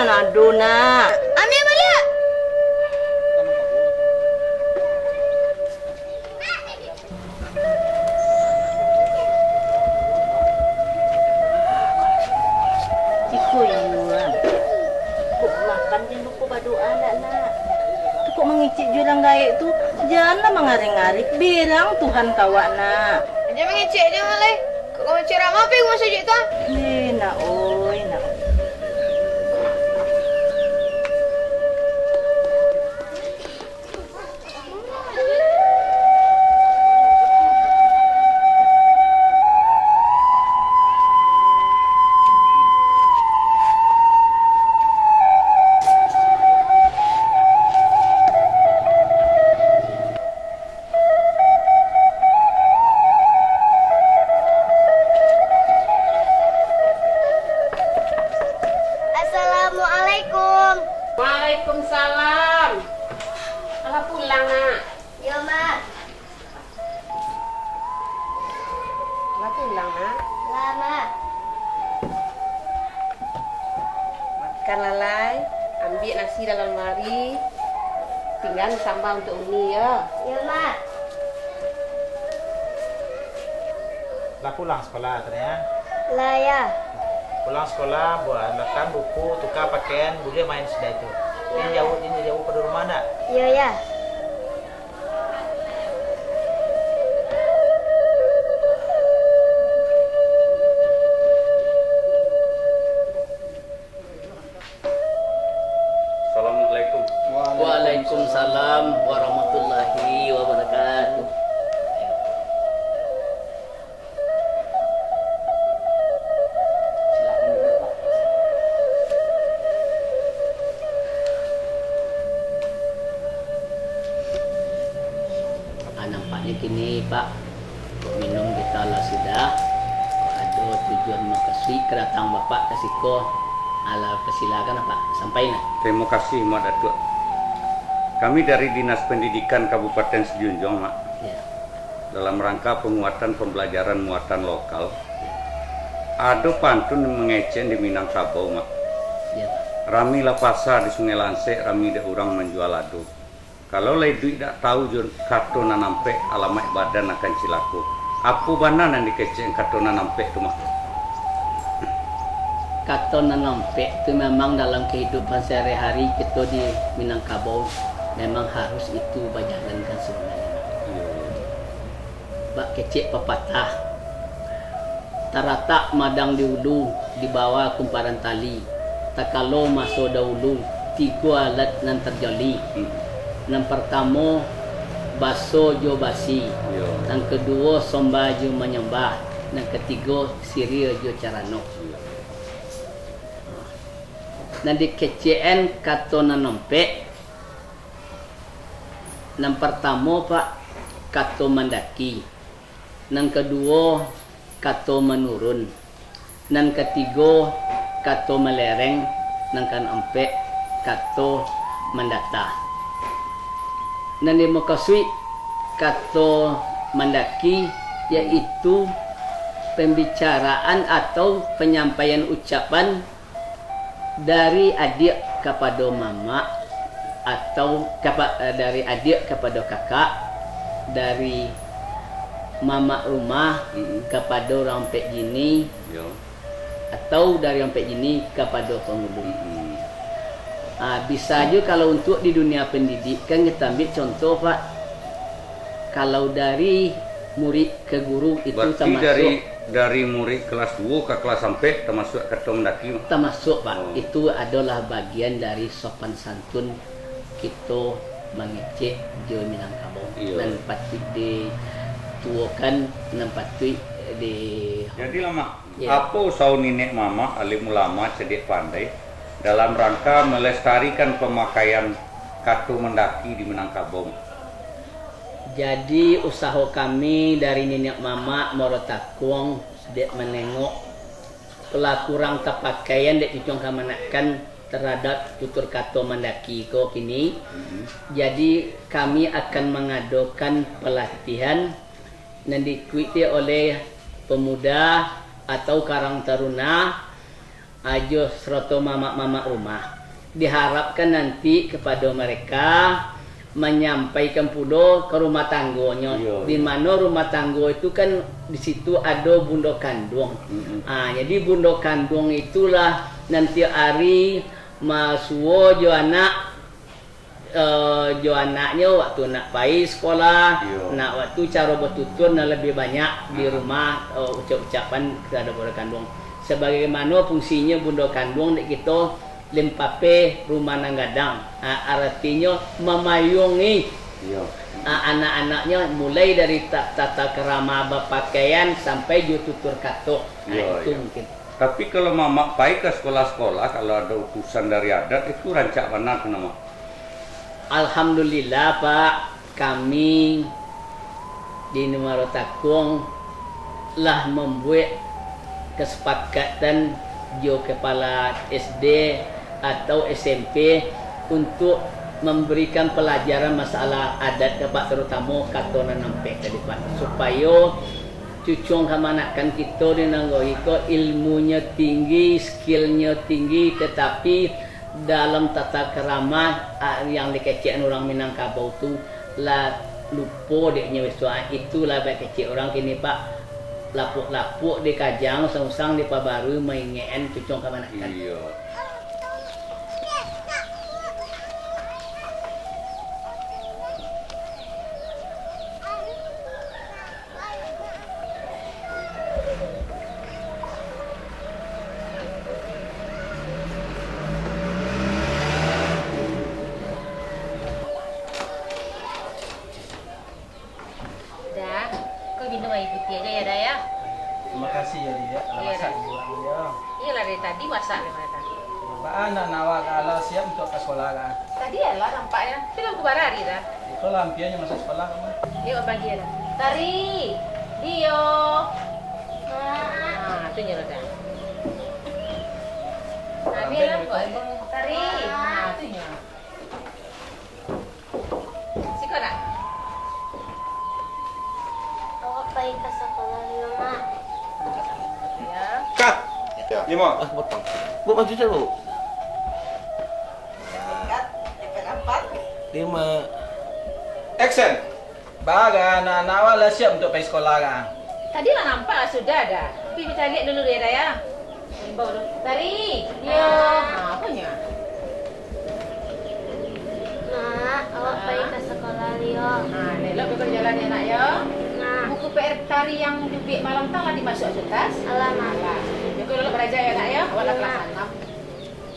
nado na. Ami balik. Iko yuan. Kok makan je lupa berdoa nak. Kok mengicik jualan gaik tu janganlah mengarik-ngarik. Bilang Tuhan kawak nak. Jangan mengecek je malai. Kau ceramah apa yang masuk je tu? Nak oi nak. Assalamualaikum. Waalaikumsalam. Ala pulang nak. Ya, Mak. Ala pulang nak. Lama. Makan lalai. Ambil nasi dalam lemari. Tinggal sambal untuk Umi ya. Ya, Mak. Lah pulang sekolah ternyata. Lah ya. Pulang sekolah buat makan buku, tukar pakaian, boleh main sudah itu. Ini jauh pada rumah nak. Ya, ya. Assalamualaikum. Waalaikumsalam warahmatullahi wabarakatuh. Nampaknya kini Pak, minum kita lah sudah. Ada tujuan makasih kedatangan Bapak kasih ko. Ala persilakan Pak, sampaikan. Terima kasih Mak Datuk. Kami dari Dinas Pendidikan Kabupaten Sejunjung, Mak, Ya. dalam rangka penguatan pembelajaran muatan lokal. Ada pantun mengecen di Minangkabau, Mak. Ya. Rami lah pasar di Sungai Lansek, rami ada orang menjual adu. Kalau lay duit tak tahu jur kartu nanampe alamat badan akan cilaku. Apa bana yang dikecen kartu nanampe tu Mak? Kata nanampek itu memang dalam kehidupan sehari-hari kita di Minangkabau memang harus itu berjalankan sebenarnya. Bak kecek pepatah. Taratak madang di hulu di bawah kumparan tali. Takalo masuk dahulu tiga alat nan terjali. Yang pertama baso jo basi. Yang kedua somba jo menyembah. Yang ketiga siria jo carano. Nanti kecen kata nanampek. Yang pertama Pak kata mendaki. Yang kedua kata menurun. Yang ketiga kata melereng. Yang keempat kata mendata. Nanti makasih kata mendaki yaitu pembicaraan atau penyampaian ucapan dari adik kepada mama atau dari adik kepada kakak, dari mama rumah kepada orang pek gini, atau dari orang pek gini kepada penghulu. Bisa juga kalau untuk di dunia pendidikan kita ambil contoh Pak, kalau dari murid ke guru itu Berarti termasuk dari murid kelas 2 ke kelas sampai termasuk kata mendaki. termasuk Pak. Itu adalah bagian dari sopan santun kita mengecek jo Minangkabau. Iya. Dan patut dituakan dan patut di Jadi lama, Ya. apa usau nenek mama alim ulama cerdik pandai dalam rangka melestarikan pemakaian katu mendaki di Minangkabau. Jadi usaha kami dari nenek mama Morotakuang dek menengok telah kurang terpakaian dek dicong kamanakan terhadap tutur kata mendaki ko kini. Jadi kami akan mengadakan pelatihan yang diikuti oleh pemuda atau karang taruna ajo seroto mama-mama rumah. Diharapkan nanti kepada mereka menyampaikan pula ke rumah tanggonya. Iya. Di mana rumah tanggo itu kan di situ ada bunda kandung. Jadi bunda kandung itulah nanti hari masuo jo anak jo anaknya waktu nak pai sekolah, Iya. nak waktu cara bertutur nak lebih banyak di rumah ucap-ucapan kepada bunda kandung. Sebagaimana fungsinya bunda kandung di kita lempape rumah nanggadang, artinya memayungi Iya. anak-anaknya mulai dari tata kerama berpakaian sampai jo tutur katuk. Iya, Itu iya. mungkin. Tapi kalau mama pai ke sekolah-sekolah, kalau ada utusan dari adat itu rancak mana tuh nama? Alhamdulillah Pak, kami di Numaro Takung lah membuat kesepakatan jo kepala SD atau SMP untuk memberikan pelajaran masalah adat ke Pak, terutama katona nampe tadi Pak, supaya cucung kamanakan kita di Nanggohiko ilmunya tinggi, skillnya tinggi, tetapi dalam tata kerama yang dikecek orang Minangkabau itu lah lupa deknya weswa, itulah baik kecek orang kini Pak, lapuk-lapuk di Kajang, usang-usang di Pabaru maingeen cucung kamanakan. Iya. Dah, kau minum air putih aja ya dah ya. Terima kasih ya dia. Iya, Masak dah. ibu ya. Iyalah dari tadi masak nih mana. Pak anak nawak kalau siap untuk ke sekolah kan. Tadi ya lah nampaknya. Belum kebarari dah. Itu lampiannya masuk sekolah kamu. Yuk bagi dah. Tari, Dio. Tu nyala dah. Nabi lah kau tari. Tu nyala. Siko dah. Awak baik ke sekolah ni, Mak. Ya. Kat. Lima. Potong. Bu maju dulu. 5. Action. Baga anak nawak lah siap untuk pergi sekolah kan. Tadi lah nampak sudah dah. Tapi kita lihat dulu dia dah ya. Bawa dulu. Tari, Dio. Apanya? Mak, awak baik ke sekolah Leo. Elok betul jalan ya nak ya. Nah, Buku PR tari yang dubik malam tang dimasuk ke tas. alamak. Jadi dulu belajar ya nak ya. Awak dah kelas 6.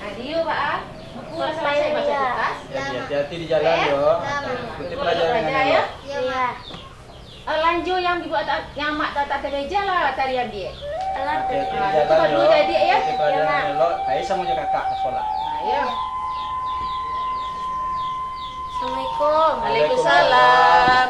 Adio Pak. Buku lah selesai masuk ke tas. Hati-hati di jalan yo. Ikuti pelajaran belajar yo. ya. Iya. Lanjut yang dibuat yang mak tak kerja lah tarian dia. Alah, Hati-hati di Itu jalan baru yo. jadi ya. Ikuti pelajaran yo. Ayo sama juga kakak ke sekolah. Nah, ya. Assalamualaikum. Waalaikumsalam.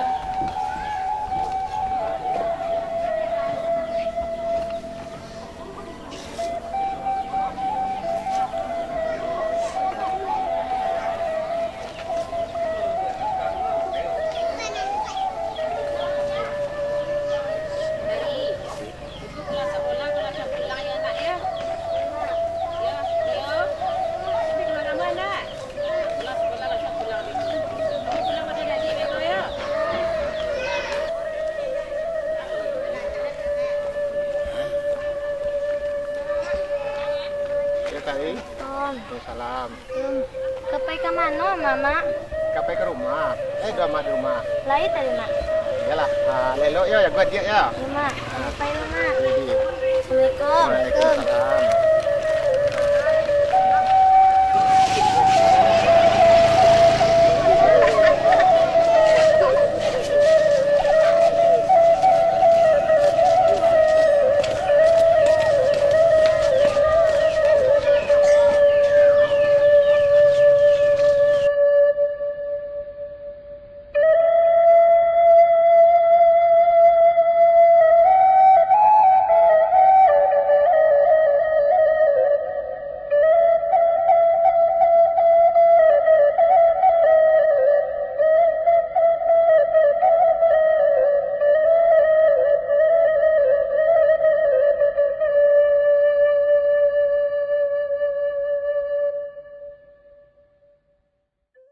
Dari itu kelas sekolah kalau dah pulang ya nak ya. Ya, Dio. Tapi kemana-mana. Kelas sekolah dah pulang. Pulang pada adik besok ya. Ya tadi. Om, Salam. kapai ke mana, Mama? Kapai ke rumah. Udah mak di rumah. Lai tadi, Mak. Yalah. Lelo ya gua dia ya. Ya, Mak. Kapai, Mak. Jadi. Assalamualaikum. Waalaikumsalam.